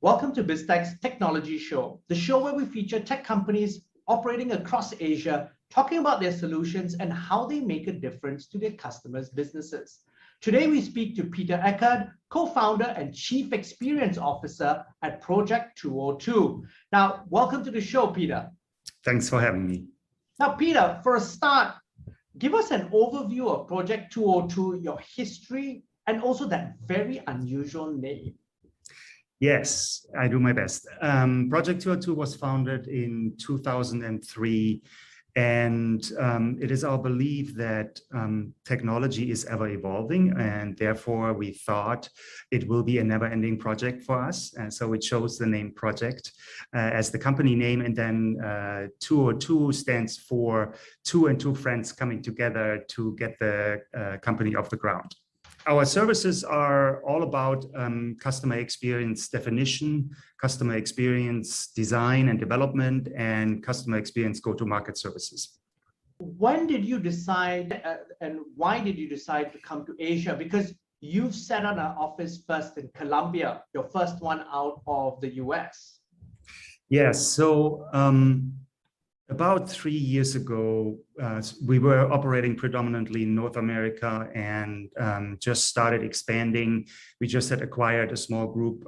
Welcome to BizTech's Technology Show, the show where we feature tech companies operating across Asia, talking about their solutions and how they make a difference to their customers' businesses. Today, we speak to Peter Eckert, co-founder and chief experience officer at projekt202. Now, welcome to the show, Peter. Thanks for having me. Now, Peter, for a start, give us an overview of projekt202, your history, and also that very unusual name. Yes, I do my best. projekt202 was founded in 2003, and it is our belief that technology is ever evolving, and therefore we thought it will be a never-ending project for us. And so we chose the name Project as the company name, and then 202 stands for two and two friends coming together to get the company off the ground. Our services are all about customer experience definition, customer experience design and development, and customer experience go-to-market services. When did you decide and why did you decide to come to Asia? Because you've set up an office first in Colombia, your first one out of the US. Yes, so about 3 years ago, we were operating predominantly in North America and just started expanding. We just had acquired a small group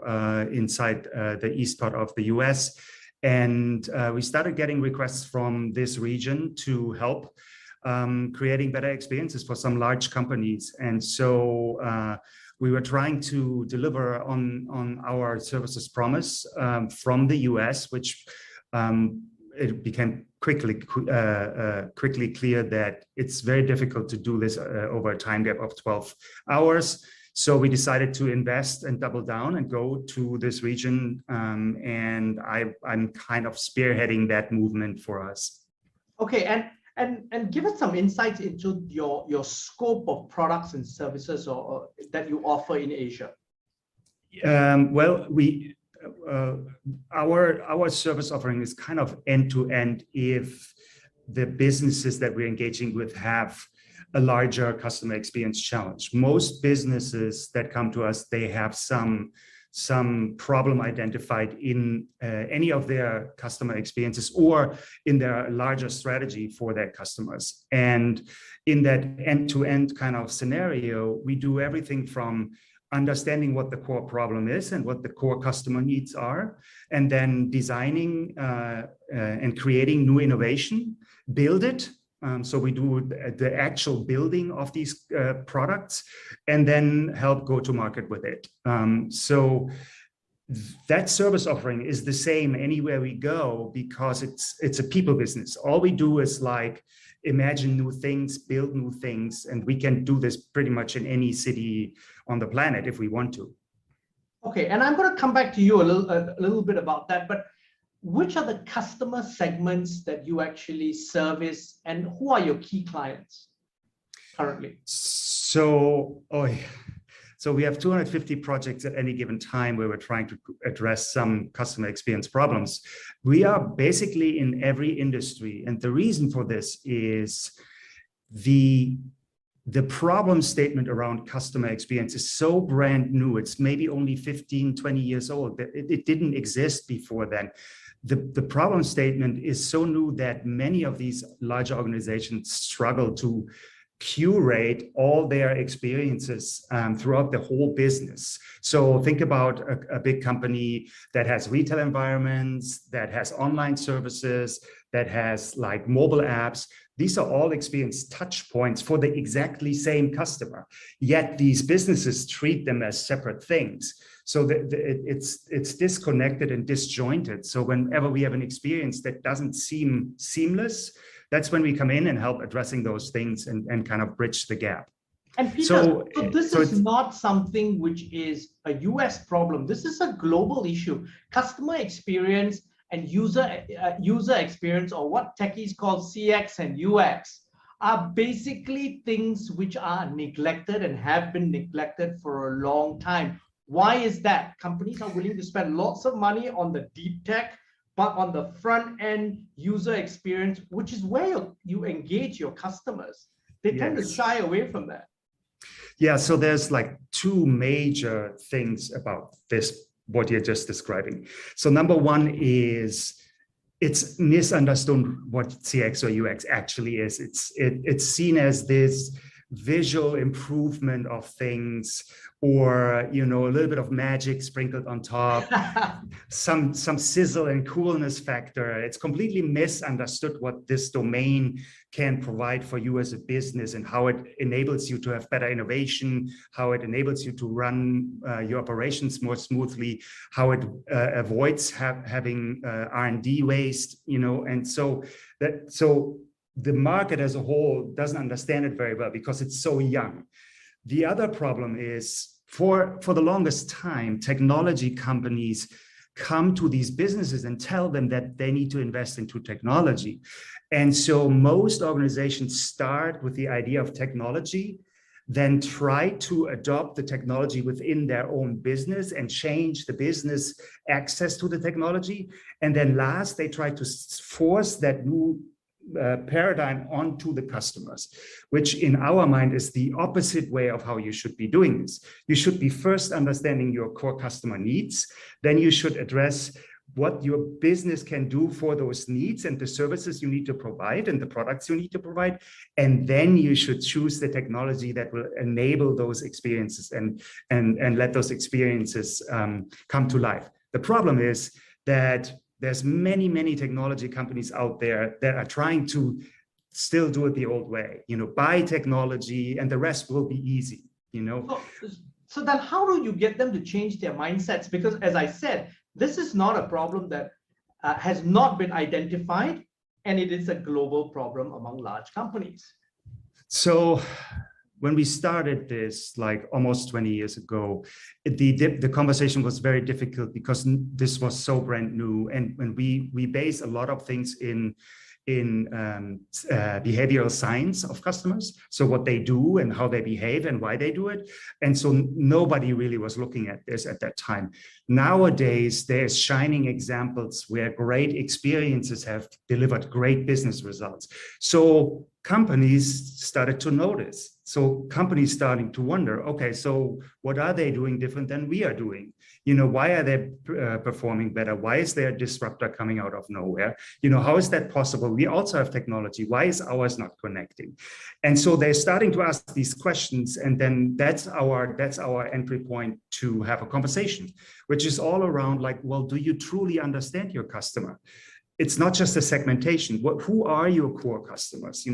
inside the east part of the US. And we started getting requests from this region to help creating better experiences for some large companies. And so we were trying to deliver on our services promise from the US, which it became quickly clear that it's very difficult to do this over a time gap of 12 hours. So we decided to invest and double down and go to this region. And I'm kind of spearheading that movement for us. Okay, and give us some insights into your scope of products and services or that you offer in Asia. Well, our service offering is kind of end-to-end if the businesses that we're engaging with have a larger customer experience challenge. Most businesses that come to us, they have some problem identified in any of their customer experiences or in their larger strategy for their customers. And in that end-to-end kind of scenario, we do everything from understanding what the core problem is and what the core customer needs are, and then designing and creating new innovation, build it. So we do the actual building of these products and then help go to market with it. So that service offering is the same anywhere we go because it's a people business. All we do is like imagine new things, build new things, and we can do this pretty much in any city on the planet if we want to. Okay, and I'm going to come back to you a little bit about that, but which are the customer segments that you actually service and who are your key clients currently? So we have 250 projects at any given time where we're trying to address some customer experience problems. We are basically in every industry. And the reason for this is the problem statement around customer experience is so brand new. It's maybe only 15, 20 years old. It didn't exist before then. The problem statement is so new that many of these larger organizations struggle to curate all their experiences throughout the whole business. So think about a big company that has retail environments, that has online services, that has like mobile apps. These are all experience touch points for the exactly same customer. Yet these businesses treat them as separate things. So it's disconnected and disjointed. So whenever we have an experience that doesn't seem seamless, that's when we come in and help addressing those things and kind of bridge the gap. And Peter, so this is not something which is a US problem. This is a global issue. Customer experience and user experience, or what techies call CX and UX, are basically things which are neglected and have been neglected for a long time. Why is that? Companies are willing to spend lots of money on the deep tech, but on the front end user experience, which is where you engage your customers, they tend to shy away from that. Yeah, so there's like two major things about this what you're just describing. So number one is it's misunderstood what CX or UX actually is. It's seen as this visual improvement of things, or a little bit of magic sprinkled on top, some sizzle and coolness factor. It's completely misunderstood what this domain can provide for you as a business, and how it enables you to have better innovation, how it enables you to run your operations more smoothly, how it avoids having R&D waste, and so the market as a whole doesn't understand it very well because it's so young. The other problem is, for the longest time, technology companies come to these businesses and tell them that they need to invest into technology. And so most organizations start with the idea of technology, then try to adopt the technology within their own business and change the business access to the technology. And then last, they try to force that new paradigm onto the customers, which in our mind is the opposite way of how you should be doing this. You should be first understanding your core customer needs, then you should address what your business can do for those needs and the services you need to provide and the products you need to provide, and then you should choose the technology that will enable those experiences and let those experiences come to life. The problem is that there's many technology companies out there that are trying to still do it the old way, buy technology and the rest will be easy, So then how do you get them to change their mindsets? Because as I said, this is not a problem that has not been identified, and it is a global problem among large companies. So when we started this, like almost 20 years ago, the conversation was very difficult because this was so brand new, and when we base a lot of things in behavioral science of customers, so what they do and how they behave and why they do it, and so nobody really was looking at this at that time. Nowadays, there's shining examples where great experiences have delivered great business results. So companies started to notice. So companies starting to wonder, okay, so what are they doing different than we are doing? Why are they performing better? Why is there a disruptor coming out of nowhere? How is that possible? We also have technology. Why is ours not connecting? And so they're starting to ask these questions, and then that's our entry point to have a conversation, which is all around like, well, do you truly understand your customer? It's not just a segmentation. Who are your core customers,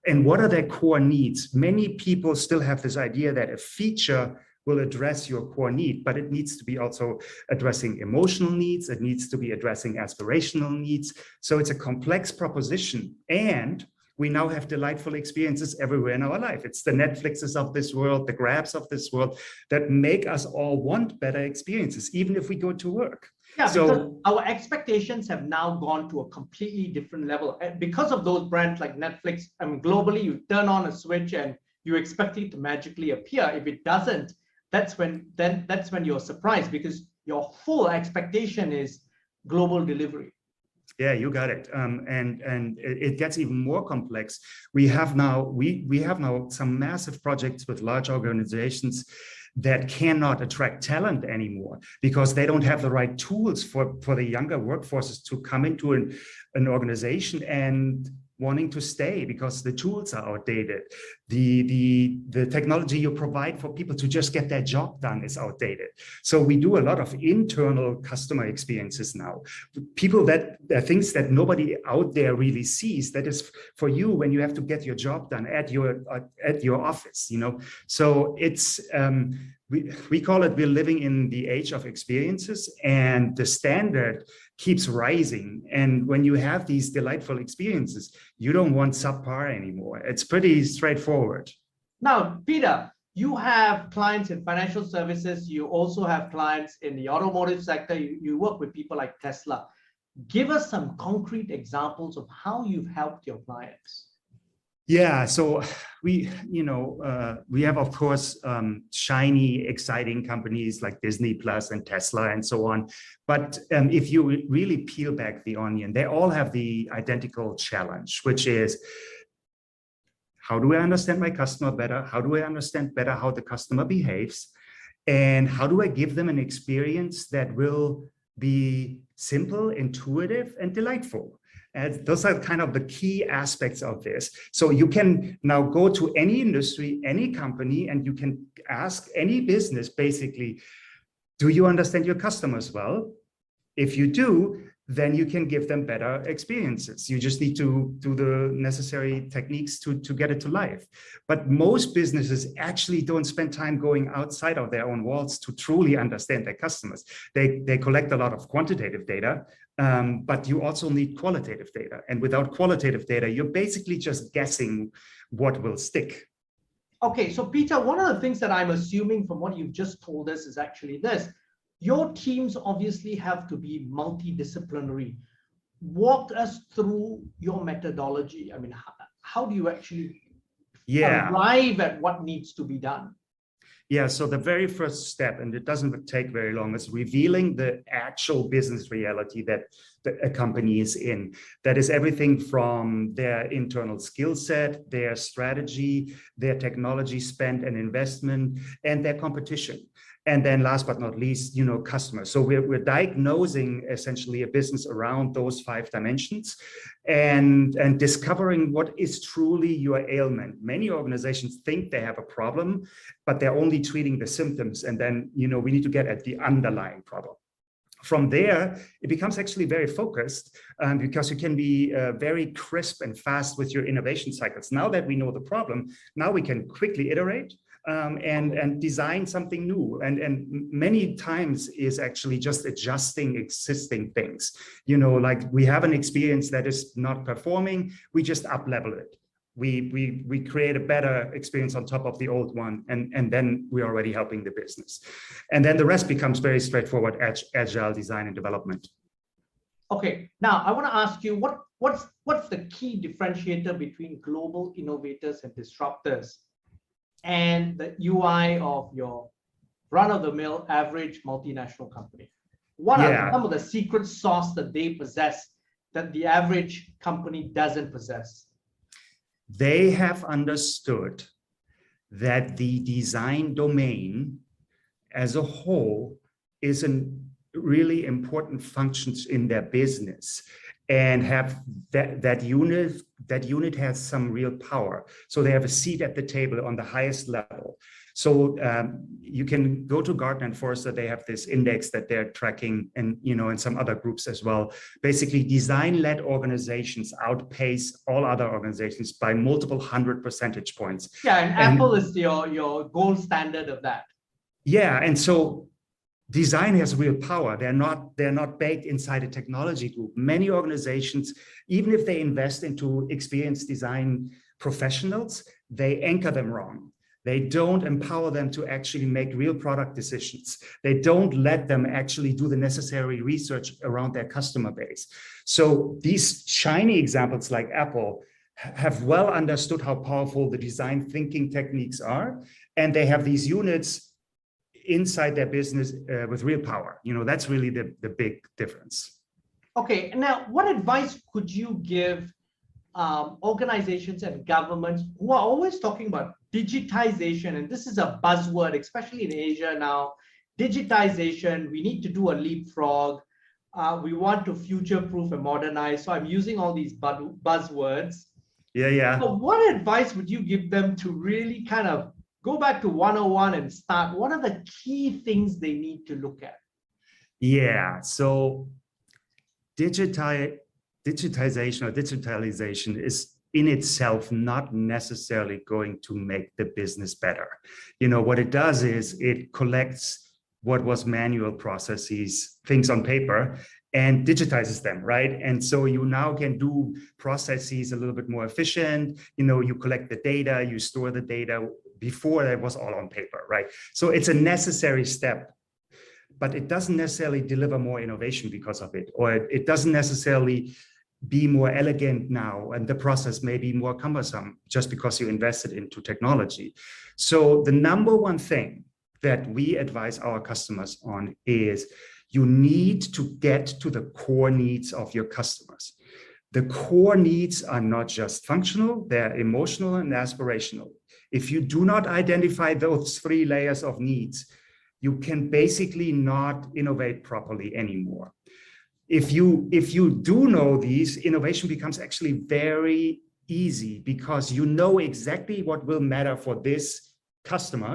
and what are their core needs? Many people still have this idea that a feature will address your core need, but it needs to be also addressing emotional needs. It needs to be addressing aspirational needs. So it's a complex proposition, and we now have delightful experiences everywhere in our life. It's the Netflixes of this world, the Grabs of this world that make us all want better experiences, even if we go to work. Yeah, because our expectations have now gone to a completely different level. And because of those brands like Netflix, globally, you turn on a switch and you expect it to magically appear. If it doesn't, that's when you're surprised, because your full expectation is global delivery. Yeah, you got it. And it gets even more complex. We have now some massive projects with large organizations that cannot attract talent anymore because they don't have the right tools for the younger workforces to come into an organization and wanting to stay because the tools are outdated. The technology you provide for people to just get their job done is outdated. So we do a lot of internal customer experiences now. People things that nobody out there really sees. That is for you when you have to get your job done at your office. So it's we call it, we're living in the age of experiences, and the standard keeps rising. And when you have these delightful experiences, you don't want subpar anymore. It's pretty straightforward. Now, Peter, you have clients in financial services. You also have clients in the automotive sector. You work with people like Tesla. Give us some concrete examples of how you've helped your clients. Yeah, so we have, of course, shiny, exciting companies like Disney Plus and Tesla and so on. But if you really peel back the onion, they all have the identical challenge, which is, how do I understand my customer better? How do I understand better how the customer behaves? And how do I give them an experience that will be simple, intuitive, and delightful? And those are kind of the key aspects of this. So you can now go to any industry, any company, and you can ask any business, basically, do you understand your customers well? If you do, then you can give them better experiences. You just need to do the necessary techniques to get it to life. But most businesses actually don't spend time going outside of their own walls to truly understand their customers. They collect a lot of quantitative data, but you also need qualitative data. And without qualitative data, you're basically just guessing what will stick. Okay, so Peter, one of the things that I'm assuming from what you've just told us is actually this. Your teams obviously have to be multidisciplinary. Walk us through your methodology. I mean, how do you actually arrive at what needs to be done? Yeah, so the very first step, and it doesn't take very long, is revealing the actual business reality that a company is in. That is everything from their internal skill set, their strategy, their technology spend and investment, and their competition. And then last but not least, customers. So we're diagnosing essentially a business around those 5 dimensions and discovering what is truly your ailment. Many organizations think they have a problem, but they're only treating the symptoms. And then, we need to get at the underlying problem. From there, it becomes actually very focused because you can be very crisp and fast with your innovation cycles. Now that we know the problem, now we can quickly iterate and design something new. And many times is actually just adjusting existing things. Like we have an experience that is not performing, we just up-level it. We create a better experience on top of the old one, and then we're already helping the business. And then the rest becomes very straightforward agile design and development. Okay, now I want to ask you, what's the key differentiator between global innovators and disruptors and the UI of your run-of-the-mill average multinational company? What are some of the secret sauce that they possess that the average company doesn't possess? They have understood that the design domain as a whole is a really important function in their business, and have that unit has some real power. So they have a seat at the table on the highest level. So you can go to Gartner and Forrester, they have this index that they're tracking, and and some other groups as well. Basically, design-led organizations outpace all other organizations by multiple 100 percentage points. Yeah, and Apple is your gold standard of that. Yeah, and so design has real power. They're not baked inside a technology group. Many organizations, even if they invest into experienced design professionals, they anchor them wrong. They don't empower them to actually make real product decisions. They don't let them actually do the necessary research around their customer base. So these shiny examples like Apple have well understood how powerful the design thinking techniques are, and they have these units inside their business with real power. That's really the big difference. Okay, now what advice could you give organizations and governments who are always talking about digitization? And this is a buzzword, especially in Asia now. Digitization, we need to do a leapfrog. We want to future-proof and modernize. So I'm using all these buzzwords. Yeah. So what advice would you give them to really kind of go back to 101 and start? What are the key things they need to look at? Yeah, so digitization or digitalization is in itself not necessarily going to make the business better. What it does is it collects what was manual processes, things on paper, and digitizes them, right? And so you now can do processes a little bit more efficient. You collect the data, you store the data. Before, that was all on paper, right? So it's a necessary step, but it doesn't necessarily deliver more innovation because of it, or it doesn't necessarily be more elegant now, and the process may be more cumbersome just because you invested into technology. So the number one thing that we advise our customers on is you need to get to the core needs of your customers. The core needs are not just functional, they're emotional and aspirational. If you do not identify those 3 layers of needs, you can basically not innovate properly anymore. If you do know these, innovation becomes actually very easy because you know exactly what will matter for this customer.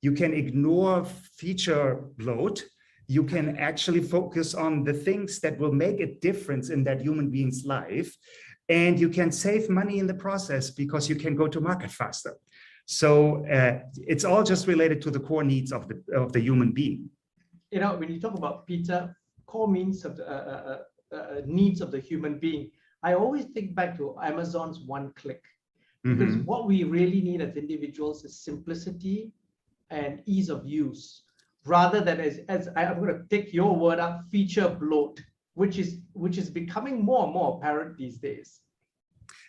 You can ignore feature bloat. You can actually focus on the things that will make a difference in that human being's life. And you can save money in the process because you can go to market faster. So it's all just related to the core needs of the human being. You know, when you talk about Peter, core means of the needs of the human being, I always think back to Amazon's one click, because what we really need as individuals is simplicity and ease of use, rather than as I'm going to take your word up, feature bloat, which is becoming more and more apparent these days.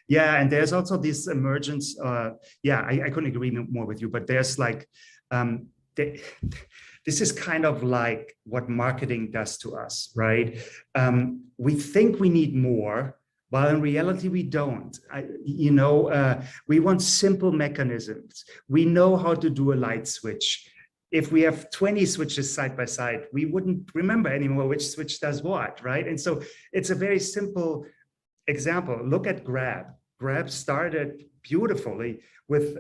Yeah, and there's also this emergence. I couldn't agree more with you, but there's like, this is kind of like what marketing does to us, right? We think we need more, while in reality we don't. We want simple mechanisms. We know how to do a light switch. If we have 20 switches side by side, we wouldn't remember anymore which switch does what, right? And so it's a very simple example. Look at Grab. Grab started beautifully with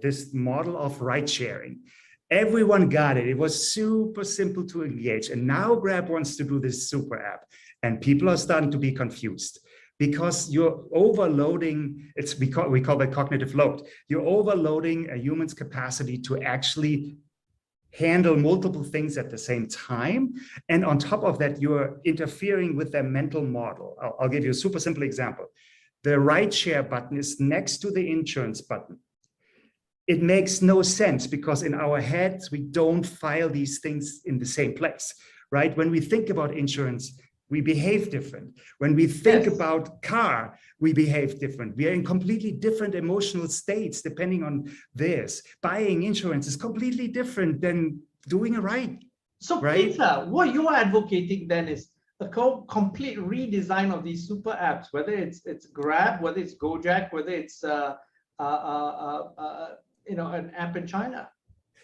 this model of ride sharing. Everyone got it. It was super simple to engage. And now Grab wants to do this super app. And people are starting to be confused because you're overloading, we call that cognitive load. You're overloading a human's capacity to actually handle multiple things at the same time. And on top of that, you're interfering with their mental model. I'll give you a super simple example. The ride share button is next to the insurance button. It makes no sense because in our heads, we don't file these things in the same place, right? When we think about insurance, we behave different. When we think about car, we behave different. We are in completely different emotional states depending on this. Buying insurance is completely different than doing a ride. So right? Peter, what you are advocating then is a complete redesign of these super apps, whether it's Grab, whether it's Gojek, whether it's an app in China.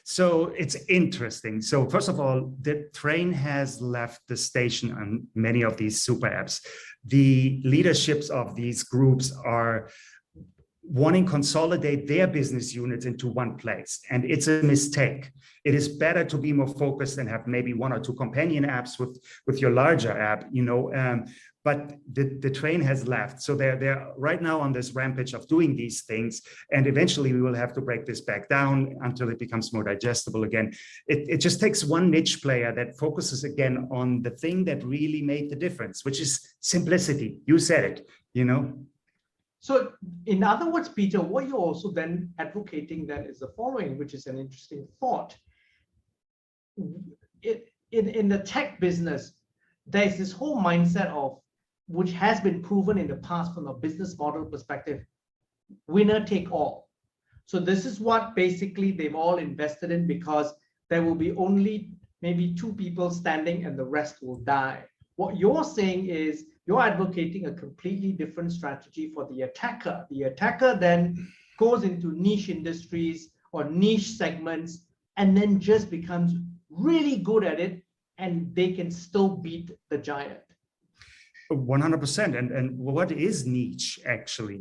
So it's interesting. So first of all, the train has left the station on many of these super apps. The leaderships of these groups are wanting to consolidate their business units into one place. And it's a mistake. It is better to be more focused and have maybe one or two companion apps with your larger app, but the train has left. So they're right now on this rampage of doing these things. And eventually we will have to break this back down until it becomes more digestible again. It just takes one niche player that focuses again on the thing that really made the difference, which is simplicity. You said it, So in other words, Peter, what you're also then advocating then is the following, which is an interesting thought. In the tech business, there's this whole mindset of, which has been proven in the past from a business model perspective, winner take all. So this is what basically they've all invested in, because there will be only maybe two people standing and the rest will die. What you're saying is you're advocating a completely different strategy for the attacker. The attacker then goes into niche industries or niche segments and then just becomes really good at it, and they can still beat the giant. 100%. And what is niche actually?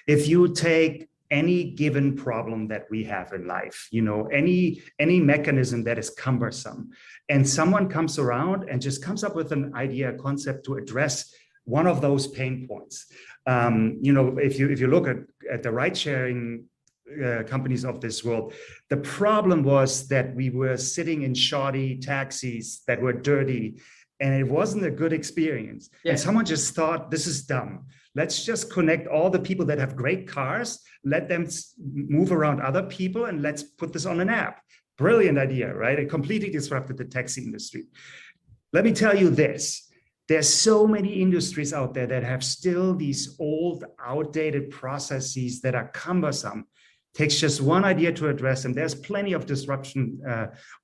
If you take any given problem that we have in life, any mechanism that is cumbersome, and someone comes around and just comes up with an idea, a concept to address one of those pain points. If you look at the ride sharing companies of this world, the problem was that we were sitting in shoddy taxis that were dirty, and it wasn't a good experience. And someone just thought, this is dumb. Let's just connect all the people that have great cars, let them move around other people, and let's put this on an app. Brilliant idea, right? It completely disrupted the taxi industry. Let me tell you this. There's so many industries out there that have still these old, outdated processes that are cumbersome. Takes just one idea to address them. There's plenty of disruption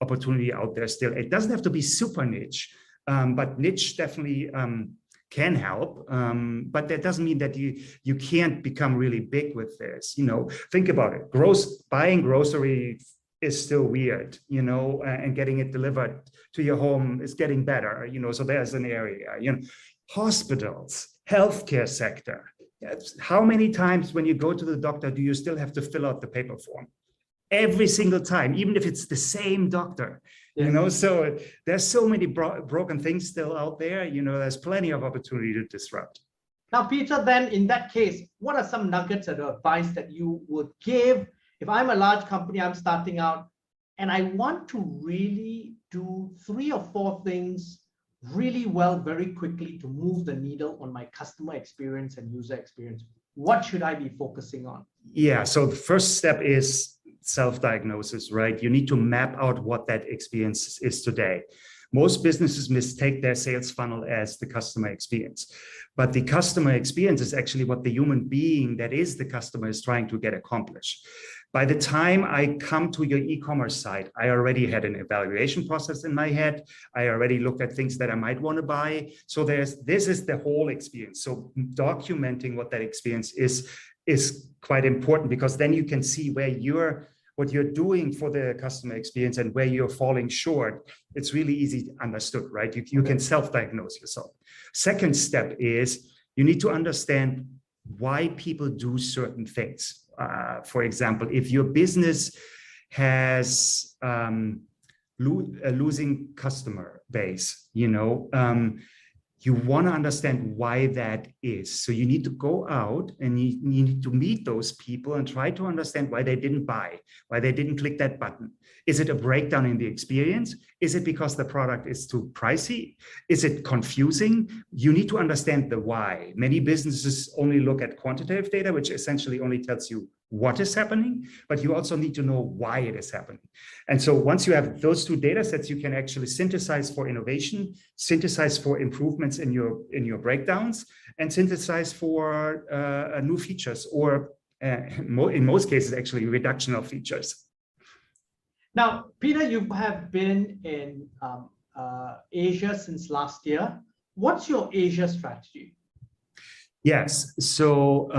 opportunity out there still. It doesn't have to be super niche, but niche definitely can help. But that doesn't mean that you can't become really big with this. Think about it. Buying grocery is still weird, and getting it delivered to your home is getting better, so there's an area, hospitals, healthcare sector. How many times when you go to the doctor do you still have to fill out the paper form? Every single time, even if it's the same doctor, so there's so many broken things still out there, there's plenty of opportunity to disrupt. Now, Peter, then in that case, what are some nuggets of advice that you would give if I'm a large company, I'm starting out, and I want to really do 3 or 4 things really well, very quickly to move the needle on my customer experience and user experience? What should I be focusing on? Yeah, so the first step is self-diagnosis, right? You need to map out what that experience is today. Most businesses mistake their sales funnel as the customer experience, but the customer experience is actually what the human being that is the customer is trying to get accomplished. By the time I come to your e-commerce site, I already had an evaluation process in my head. I already looked at things that I might want to buy. So this is the whole experience. So documenting what that experience is quite important, because then you can see what you're doing for the customer experience and where you're falling short. It's really easy understood, right? You can self-diagnose yourself. Second step is you need to understand why people do certain things. For example, if your business has a losing customer base, you want to understand why that is. So you need to go out and you need to meet those people and try to understand why they didn't buy, why they didn't click that button. Is it a breakdown in the experience? Is it because the product is too pricey? Is it confusing? You need to understand the why. Many businesses only look at quantitative data, which essentially only tells you what is happening, but you also need to know why it is happening. And so once you have those 2 data sets, you can actually synthesize for innovation, synthesize for improvements in your breakdowns, and synthesize for new features, or in most cases, actually reduction of features. Now, Peter, you have been in Asia since last year. What's your Asia strategy? Yes, so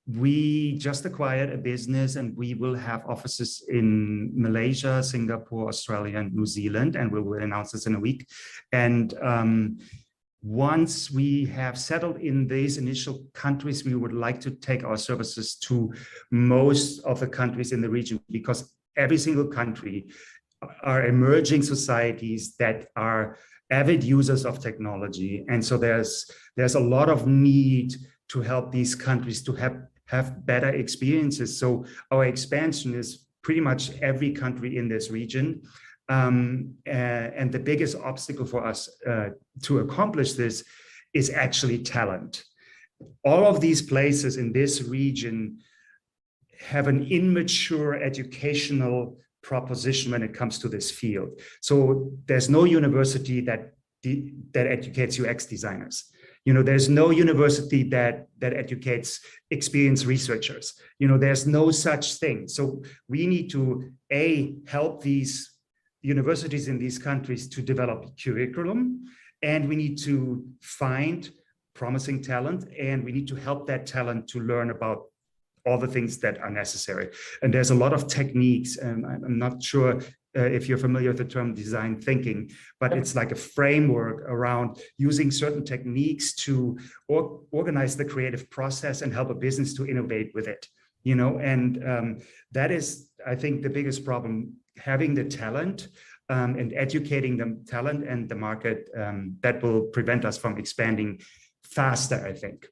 we just acquired a business and we will have offices in Malaysia, Singapore, Australia, and New Zealand, and we will announce this in a week. And once we have settled in these initial countries, we would like to take our services to most of the countries in the region, because every single country are emerging societies that are avid users of technology. And so there's a lot of need to help these countries to have better experiences. So our expansion is pretty much every country in this region. And the biggest obstacle for us to accomplish this is actually talent. All of these places in this region have an immature educational proposition when it comes to this field. So there's no university that educates UX designers. There's no university that educates experienced researchers. There's no such thing. So we need to help these universities in these countries to develop curriculum, and we need to find promising talent, and we need to help that talent to learn about all the things that are necessary. And there's a lot of techniques, and I'm not sure if you're familiar with the term design thinking, but it's like a framework around using certain techniques to organize the creative process and help a business to innovate with it. And that is, I think, the biggest problem, having the talent and educating the talent and the market that will prevent us from expanding faster, I think.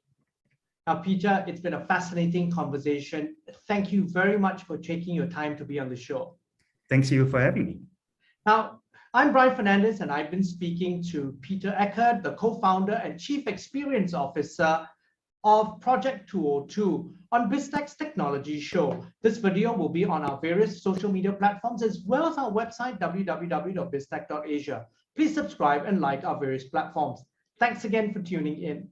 Now, Peter, it's been a fascinating conversation. Thank you very much for taking your time to be on the show. Thanks to you for having me. Now, I'm Brian Fernandez, and I've been speaking to Peter Eckert, the co-founder and Chief Experience Officer of projekt202 on BizTech's Technology Show. This video will be on our various social media platforms, as well as our website, www.biztech.asia. Please subscribe and like our various platforms. Thanks again for tuning in.